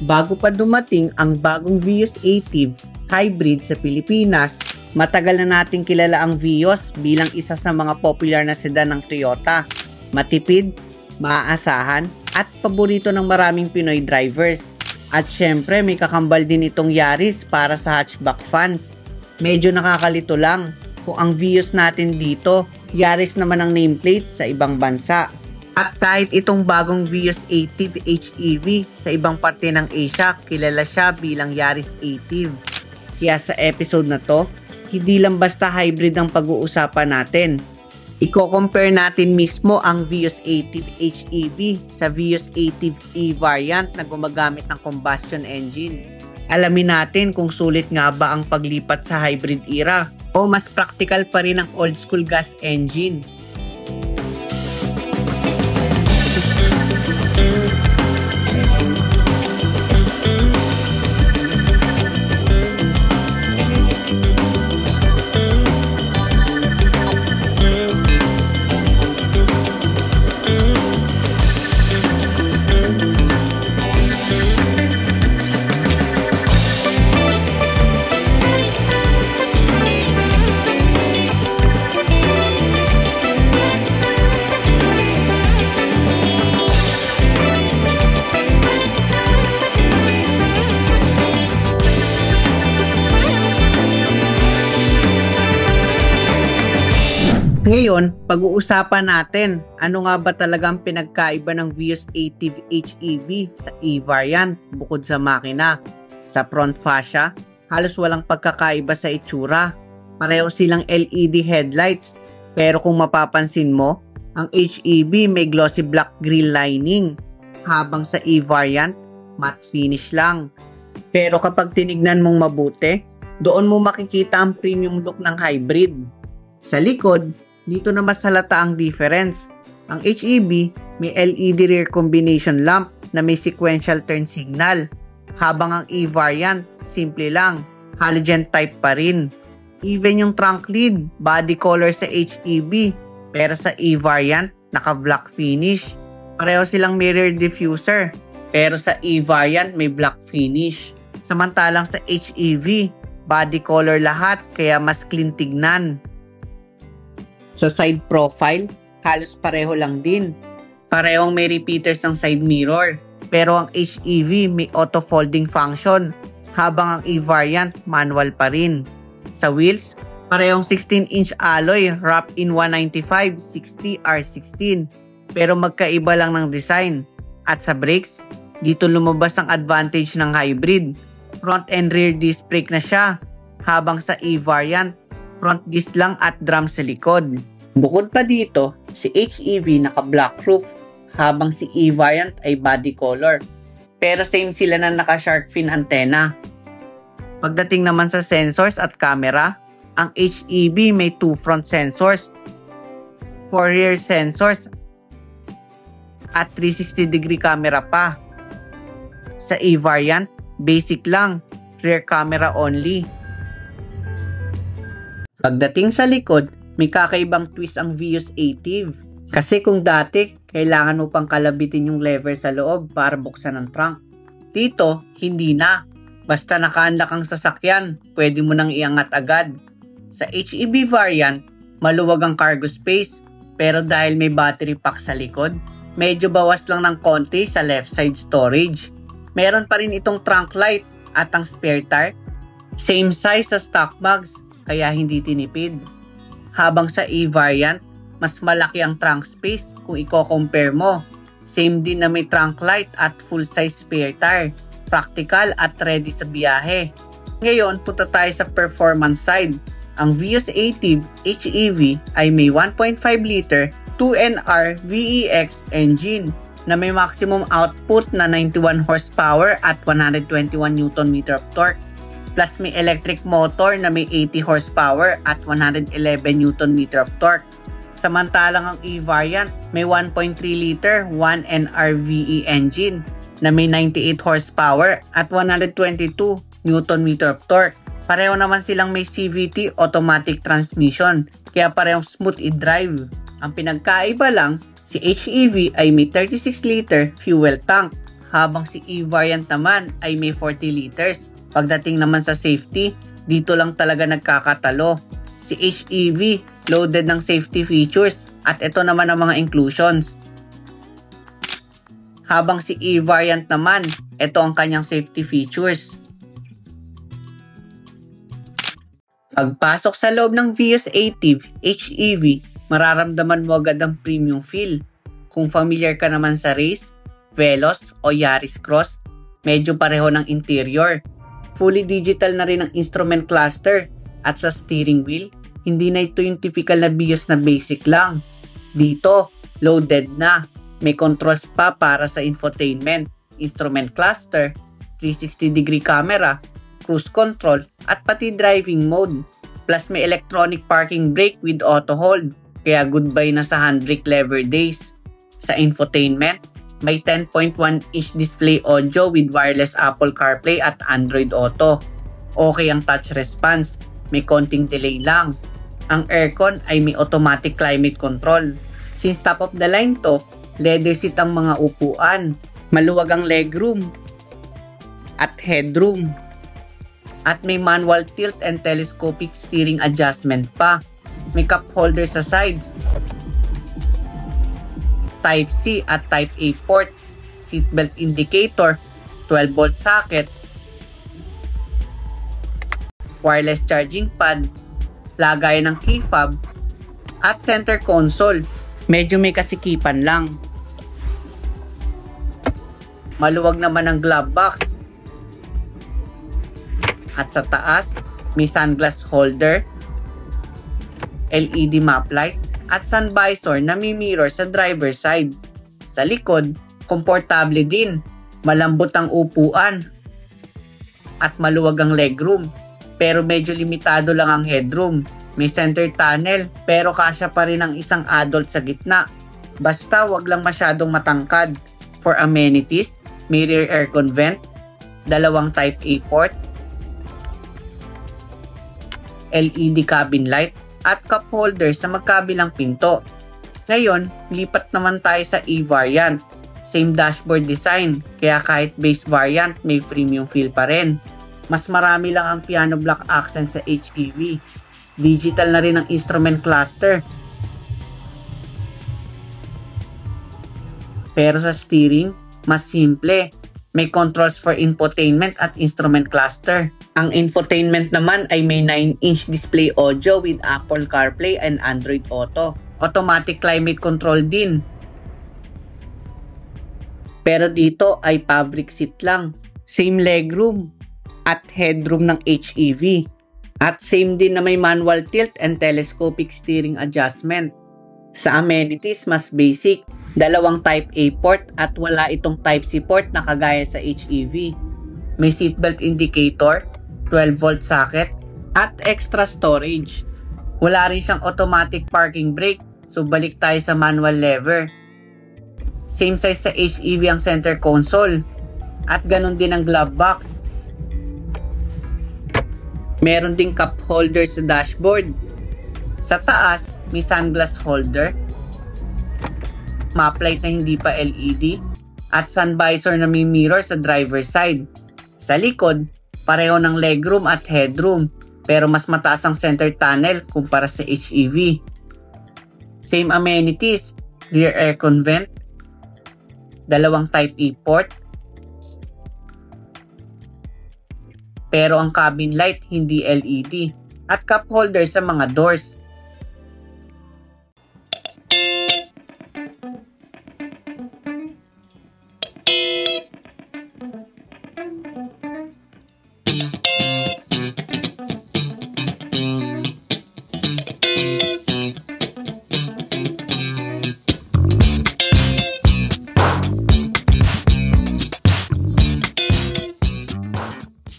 Bago pa dumating ang bagong Vios Active Hybrid sa Pilipinas, matagal na nating kilala ang Vios bilang isa sa mga popular na sedan ng Toyota. Matipid, maaasahan, at paborito ng maraming Pinoy drivers. At syempre may kakambal din itong Yaris para sa hatchback fans. Medyo nakakalito lang kung ang Vios natin dito, Yaris naman ang nameplate sa ibang bansa. At kahit itong bagong Vios Active HEV sa ibang parte ng Asia, kilala siya bilang Yaris Active. Kaya sa episode na to, hindi lang basta hybrid ang pag-uusapan natin. Iko-compare natin mismo ang Vios Active HEV sa Vios Active E variant na gumagamit ng combustion engine. Alamin natin kung sulit nga ba ang paglipat sa hybrid era o mas practical pa rin ang old school gas engine. Ngayon, pag-uusapan natin ano nga ba talagang pinagkaiba ng Vios Active HEV sa E variant bukod sa makina. Sa front fascia, halos walang pagkakaiba sa itsura. Pareho silang LED headlights, pero kung mapapansin mo, ang HEV may glossy black grille lining, habang sa E variant, matte finish lang. Pero kapag tinignan mong mabuti, doon mo makikita ang premium look ng hybrid. Sa likod, dito na mas halata ang difference. Ang HEV may LED rear combination lamp na may sequential turn signal, habang ang E variant simple lang, halogen type pa rin. Even yung trunk lid, body color sa HEV, pero sa E variant naka black finish. Pareho silang mirror diffuser, pero sa E variant may black finish. Samantalang sa HEV, body color lahat kaya mas clean tignan. Sa side profile, halos pareho lang din. Parehong may repeaters ng side mirror, pero ang HEV may auto folding function, habang ang E variant manual pa rin. Sa wheels, parehong 16-inch alloy wrapped in 195/60 R16, pero magkaiba lang ng design. At sa brakes, dito lumabas ang advantage ng hybrid. Front and rear disc brake na siya, habang sa E variant, front disc lang at drum sa likod. Bukod pa dito, si HEV naka-black roof, habang si E variant ay body color. Pero same sila na naka-shark fin antenna. Pagdating naman sa sensors at camera, ang HEV may 2 front sensors, 4 rear sensors, at 360-degree camera pa. Sa E variant, basic lang, rear camera only. Pagdating sa likod, may kakaibang twist ang Vios Active. Kasi kung dati, kailangan mo pang kalabitin yung lever sa loob para buksan ang trunk. Dito, hindi na. Basta naka-unlock ang sasakyan, pwede mo nang iangat agad. Sa HEV variant, maluwag ang cargo space, pero dahil may battery pack sa likod, medyo bawas lang ng konti sa left side storage. Meron pa rin itong trunk light at ang spare tire. Same size sa stock mugs, kaya hindi tinipid. Habang sa E variant, mas malaki ang trunk space kung i-compare mo. Same din na may trunk light at full size spare tire. Practical at ready sa biyahe. Ngayon, punta tayo sa performance side. Ang Vios Active HEV ay may 1.5 liter 2NR VEX engine na may maximum output na 91 horsepower at 121 Nm of torque. Plus may electric motor na may 80 horsepower at 111 Nm of torque. Samantalang ang E variant may 1.3 liter 1NR-VE engine na may 98 horsepower at 122 Nm of torque. Pareho naman silang may CVT automatic transmission, kaya parehong smooth i-drive. Ang pinagkaiba lang, si HEV ay may 36 liter fuel tank, habang si E-Variant naman ay may 40 liters. Pagdating naman sa safety, dito lang talaga nagkakatalo. Si HEV loaded ng safety features at ito naman ang mga inclusions. Habang si E-Variant naman, ito ang kanyang safety features. Pagpasok sa loob ng Vios Active HEV, mararamdaman mo agad ang premium feel. Kung familiar ka naman sa Race, Veloz o Yaris Cross, medyo pareho ng interior. Fully digital na rin ang instrument cluster at sa steering wheel, hindi na ito yung typical na Vios na basic lang. Dito, loaded na. May controls pa para sa infotainment, instrument cluster, 360-degree camera, cruise control, at pati driving mode. Plus may electronic parking brake with auto hold, kaya goodbye na sa handbrake lever days. Sa infotainment, may 10.1-inch display audio with wireless Apple CarPlay at Android Auto. Okay ang touch response, may konting delay lang. Ang aircon ay may automatic climate control. Since top of the line to, leather seat ang mga upuan. Maluwag ang legroom at headroom. At may manual tilt and telescopic steering adjustment pa. May cup holder sa sides. Type C at Type A port. Seatbelt indicator. 12-volt socket. Wireless charging pad. Lagayan ng key fob. At center console. Medyo may kasikipan lang. Maluwag naman ang glove box. At sa taas, may sunglass holder, LED map light, at sun visor na may mirror sa driver side. Sa likod, komportable din. Malambot ang upuan. At maluwag ang legroom. Pero medyo limitado lang ang headroom. May center tunnel, pero kasya pa rin ang isang adult sa gitna. Basta wag lang masyadong matangkad. For amenities, may rear aircon vent, 2 Type A port, LED cabin light, at cup holder sa magkabilang pinto. Ngayon, lipat naman tayo sa E-Variant. Same dashboard design, kaya kahit base variant, may premium feel pa rin. Mas marami lang ang piano black accent sa HEV. Digital na rin ang instrument cluster. Pero sa steering, mas simple. May controls for infotainment at instrument cluster. Ang infotainment naman ay may 9-inch display audio with Apple CarPlay and Android Auto. Automatic climate control din. Pero dito ay fabric seat lang. Same legroom at headroom ng HEV. At same din na may manual tilt and telescopic steering adjustment. Sa amenities, mas basic. 2 Type A port at wala itong Type C port na kagaya sa HEV. May seatbelt indicator, 12-volt socket, at extra storage. Wala rin siyang automatic parking brake, so balik tayo sa manual lever. Same size sa HEV ang center console, at ganun din ang glove box. Meron ding cup holder sa dashboard. Sa taas, may sunglass holder, map light na hindi pa LED, at sun visor na may mirror sa driver side. Sa likod, pareho ng legroom at headroom, pero mas mataas ang center tunnel kumpara sa HEV. Same amenities, rear aircon vent, 2 Type A port, pero ang cabin light hindi LED, at cup holder sa mga doors.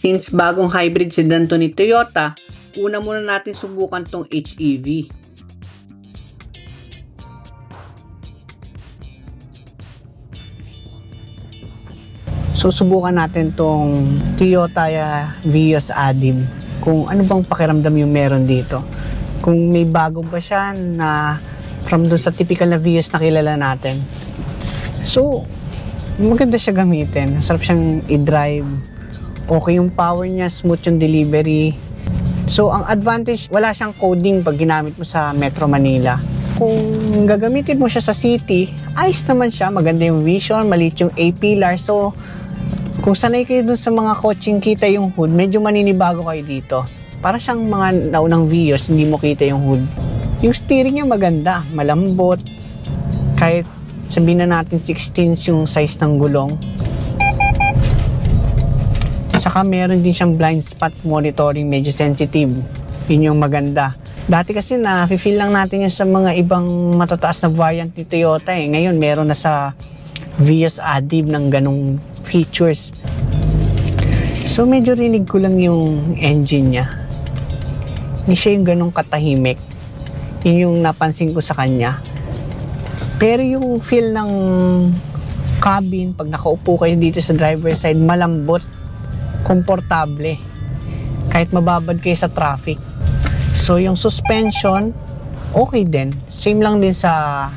Since bagong hybrid sedan to ni Toyota, una muna natin subukan tong HEV. Susubukan natin tong Toyota Vios Adim. Kung ano bang pakiramdam yung meron dito. Kung may bago ba siya na from dun sa typical na Vios na kilala natin. So, maganda siya gamitin. Masarap siyang i-drive. Okay yung power niya, smooth yung delivery. So, ang advantage, wala siyang coding pag ginamit mo sa Metro Manila. Kung gagamitin mo siya sa city, ayos naman siya. Maganda yung vision, maliit yung A-pillar. So, kung sanay kayo dun sa mga coaching kita yung hood, medyo maninibago kayo dito. Para siyang mga naunang Vios, hindi mo kita yung hood. Yung steering niya maganda, malambot. Kahit sabihin na natin 16 yung size ng gulong. Saka meron din siyang blind spot monitoring, medyo sensitive. Yun yung maganda. Dati kasi na-feel lang natin yun sa mga ibang matataas na variant ni Toyota eh. Ngayon meron na sa Vios Adib ng ganong features. So medyo rinig ko lang yung engine niya. Hindi siya yung ganong katahimik. Yun yung napansin ko sa kanya. Pero yung feel ng cabin, pag nakaupo kayo dito sa driver's side, malambot, komportable. Kahit mababad kayo sa traffic. So yung suspension, okay din. Same lang din sa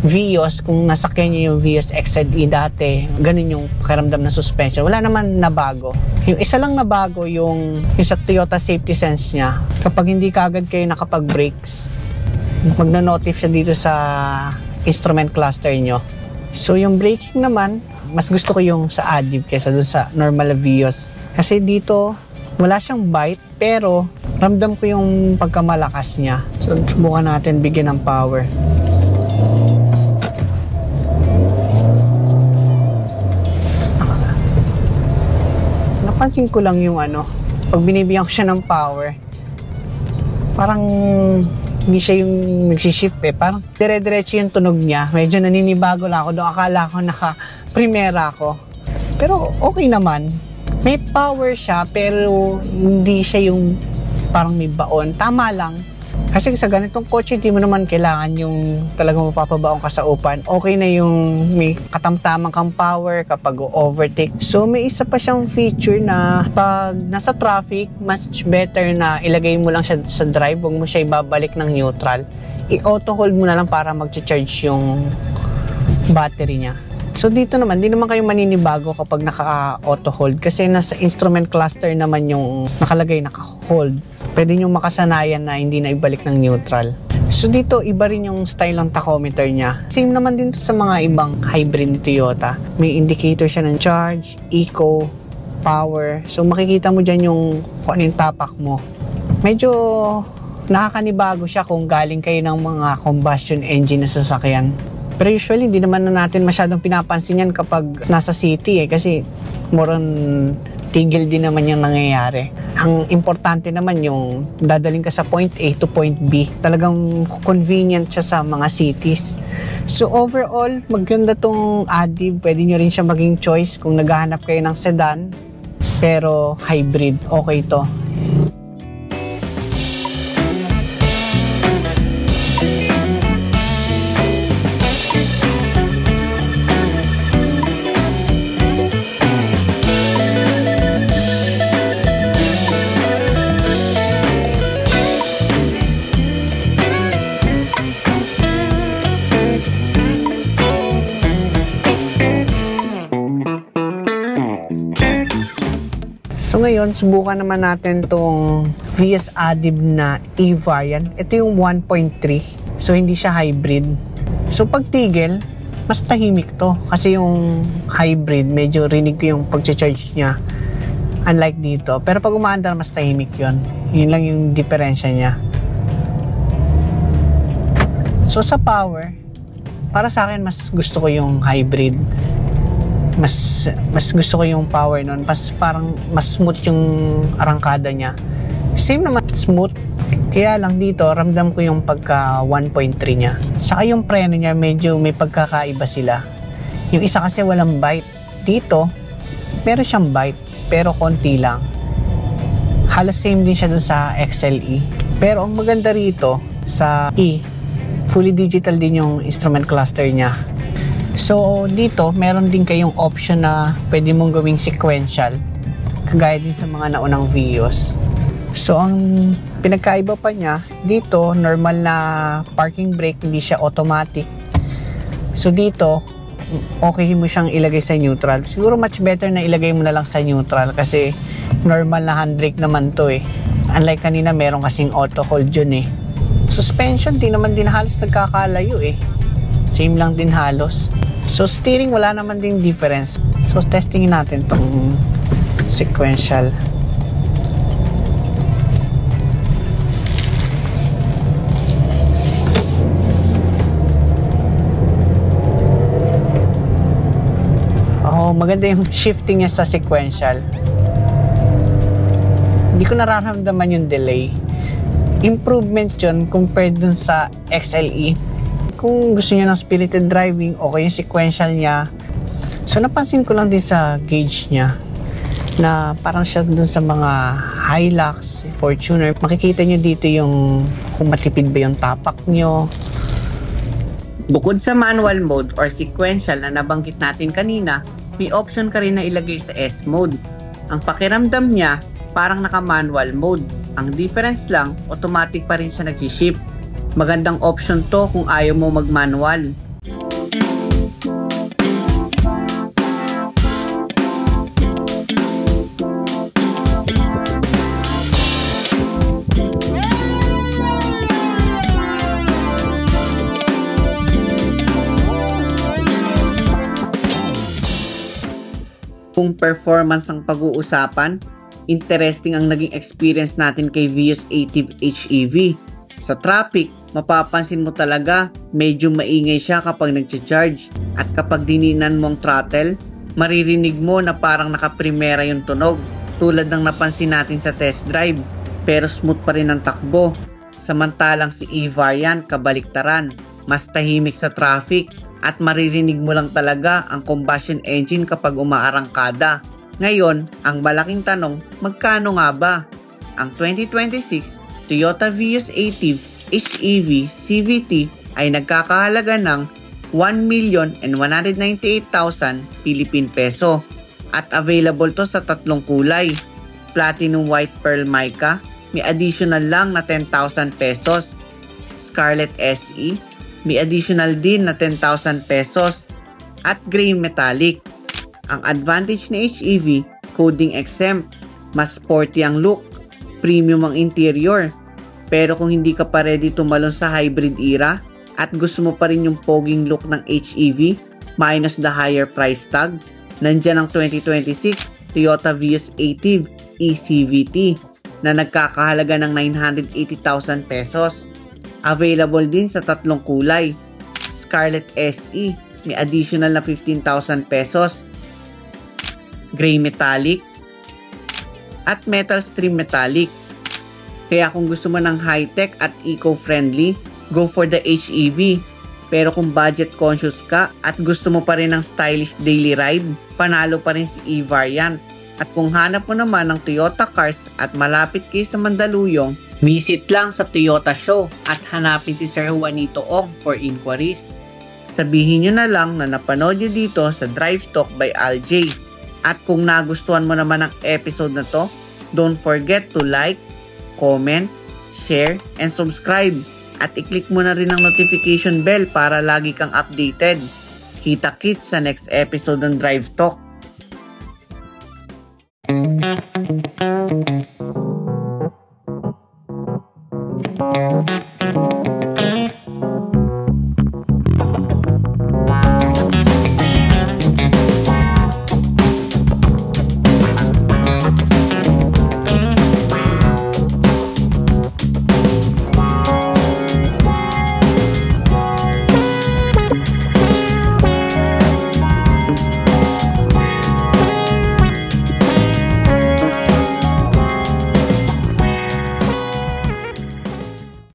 Vios. Kung nasakyan nyo yung Vios XLE dati, ganun yung pakiramdam ng suspension. Wala naman nabago. Yung isa lang nabago, yung sa Toyota Safety Sense niya. Kapag hindi kaagad kayo nakapag-brakes, magna-notify siya dito sa instrument cluster nyo. So yung braking naman, mas gusto ko yung sa Adib kaysa dun sa normal Vios. Kasi dito, wala siyang bite, pero ramdam ko yung pagkamalakas niya. So subukan natin bigyan ng power. Napansin ko lang yung pag binibigyan ko siya ng power, parang hindi siya yung nagsishift eh. Parang dire-diretso yung tunog niya. Medyo naninibago lang ako doon. Akala ko naka-primera ako. Pero okay naman. May power siya pero hindi siya yung parang may baon. Tama lang. Kasi sa ganitong kotse, hindi mo naman kailangan yung talagang mapapabaon ka sa upan. Okay na yung may katamtamang kang power kapag overtake. So may isa pa siyang feature na pag nasa traffic, much better na ilagay mo lang siya sa drive. Huwag mo siya ibabalik ng neutral. I-auto hold mo na lang para mag-charge yung battery niya. So dito naman, di naman kayo maninibago kapag naka-auto hold kasi nasa instrument cluster naman yung nakalagay naka-hold. Pwede nyo makasanayan na hindi na ibalik ng neutral. So dito, iba rin yung style ng tachometer niya. Same naman din to sa mga ibang hybrid ni Toyota. May indicator siya ng charge, eco, power. So makikita mo dyan yung kung ano yung tapak mo. Medyo nakakanibago siya kung galing kayo ng mga combustion engine na sasakyan. Pero usually, hindi naman na natin masyadong pinapansin yan kapag nasa city eh. Kasi more on tigil din naman yung nangyayari. Ang importante naman yung dadaling ka sa point A to point B. Talagang convenient siya sa mga cities. So overall, maganda tong Adib. Pwede nyo rin siya maging choice kung naghahanap kayo ng sedan. Pero hybrid, okay to. So ngayon, subukan naman natin tong Vios Adib na E-variant. Ito yung 1.3. So hindi siya hybrid. So pag tigil, mas tahimik to. Kasi yung hybrid, medyo rinig ko yung pag-charge niya. Unlike dito. Pero pag umaandar, mas tahimik yun. Yun lang yung diferensya niya. So sa power, para sa akin, mas gusto ko yung hybrid. Mas gusto ko yung power nun. Parang mas smooth yung arangkada niya. Same naman, smooth. Kaya lang dito, ramdam ko yung pagka 1.3 niya. Saka yung preno niya, medyo may pagkakaiba sila. Yung isa kasi walang bite. Dito, meron siyang bite, pero konti lang. Halos same din siya dun sa XLE. Pero ang maganda rito, sa E, fully digital din yung instrument cluster niya. So dito, meron din kayong option na pwede mong gawing sequential. Kagaya din sa mga naunang Vios. So ang pinagkaiba pa niya, dito normal na parking brake, hindi siya automatic. So dito, okay mo siyang ilagay sa neutral. Siguro much better na ilagay mo na lang sa neutral kasi normal na handbrake naman to eh. Unlike kanina, meron kasing auto hold yun eh. Suspension, di naman din halos nagkakalayo eh. Same lang din halos. So steering, wala naman ding difference. So testingin natin tong sequential. Oh, maganda yung shifting niya sa sequential. Hindi ko nararamdaman yung delay. Improvement yun compared dun sa XLE. Kung gusto niya ng spirited driving, okay yung sequential niya. So napansin ko lang din sa gauge niya na parang siya dun sa mga Hilux, Fortuner. Makikita nyo dito yung kung matipid ba yung tapak nyo. Bukod sa manual mode or sequential na nabanggit natin kanina, may option ka rin na ilagay sa S mode. Ang pakiramdam niya, parang naka-manual mode. Ang difference lang, automatic pa rin siya nag-shift. Magandang option to kung ayaw mo mag-manual. Kung performance ang pag-uusapan, interesting ang naging experience natin kay Vios Active HEV. Sa traffic, mapapansin mo talaga medyo maingay siya kapag nag-charge. At kapag dininan mo ang throttle, maririnig mo na parang nakaprimera yung tunog. Tulad ng napansin natin sa test drive. Pero smooth pa rin ang takbo. Samantalang si E-Variant kabaliktaran. Mas tahimik sa traffic at maririnig mo lang talaga ang combustion engine kapag umaarangkada. Ngayon, ang malaking tanong, magkano nga ba? Ang 2026 Toyota Vios Active HEV CVT ay nagkakahalaga ng 1,198,000 Philippine peso at available to sa tatlong kulay. Platinum White Pearl Mica, may additional lang na 10,000 pesos. Scarlet SE, may additional din na 10,000 pesos. At Gray Metallic. Ang advantage ni HEV, coding exempt, mas sporty ang look, premium ang interior. Pero kung hindi ka pa ready tumalon sa hybrid era at gusto mo pa rin yung poging look ng HEV minus the higher price tag, nandyan ang 2026 Toyota Vios Active eCVT na nagkakahalaga ng 980,000 pesos. Available din sa tatlong kulay. Scarlet SE, may additional na 15,000 pesos. Gray Metallic at Metal Stream Metallic. Kaya kung gusto mo ng high-tech at eco-friendly, go for the HEV. Pero kung budget conscious ka at gusto mo pa rin ng stylish daily ride, panalo pa rin si E-Variant. At kung hanap mo naman ng Toyota cars at malapit kayo sa Mandaluyong, visit lang sa Toyota Show at hanapin si Sir Juanito Ong for inquiries. Sabihin nyo na lang na napanood nyo dito sa Drive Talk by Aljay. At kung nagustuhan mo naman ang episode na to, don't forget to like, comment, share, and subscribe. At i-click mo na rin ang notification bell para lagi kang updated. Kita-kits sa next episode ng Drive Talk.